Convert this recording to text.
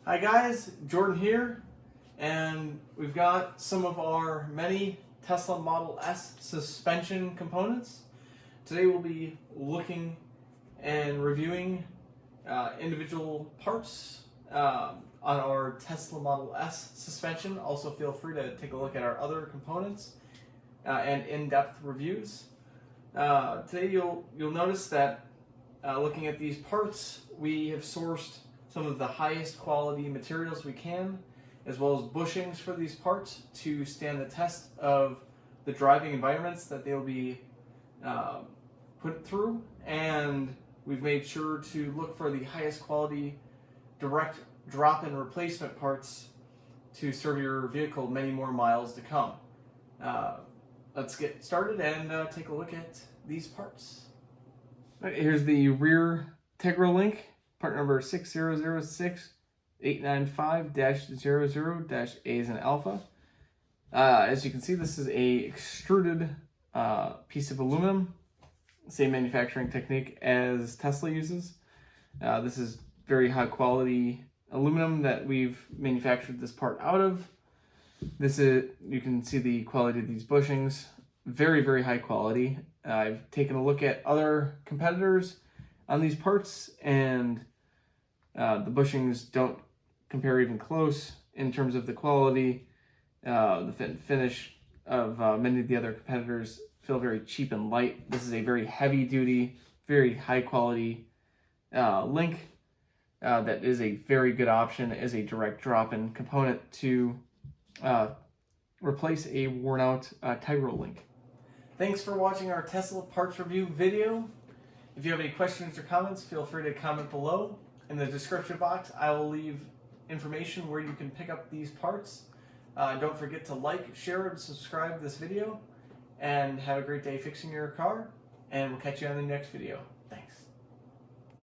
Hi guys, Jordan here, and we've got some of our many Tesla Model S suspension components. Today we'll be looking and reviewing individual parts on our Tesla Model S suspension. Also feel free to take a look at our other components and in-depth reviews. Today you'll notice that looking at these parts, we have sourced some of the highest quality materials we can, as well as bushings for these parts to stand the test of the driving environments that they'll be put through. And we've made sure to look for the highest quality direct drop-in replacement parts to serve your vehicle many more miles to come. Let's get started and take a look at these parts. All right, here's the rear Tegra link. Part number 6006895-00-A as in alpha. As you can see, this is a extruded piece of aluminum, same manufacturing technique as Tesla uses. This is very high quality aluminum that we've manufactured this part out of. You can see the quality of these bushings, very, very high quality. I've taken a look at other competitors on these parts, and the bushings don't compare even close in terms of the quality. The fit and finish of many of the other competitors feel very cheap and light. This is a very heavy duty, very high quality link that is a very good option as a direct drop-in component to replace a worn out Tegra link. Thanks for watching our Tesla parts review video. If you have any questions or comments, feel free to comment below. In the description box, I will leave information where you can pick up these parts. Don't forget to like, share, and subscribe this video. And have a great day fixing your car. And we'll catch you on the next video. Thanks.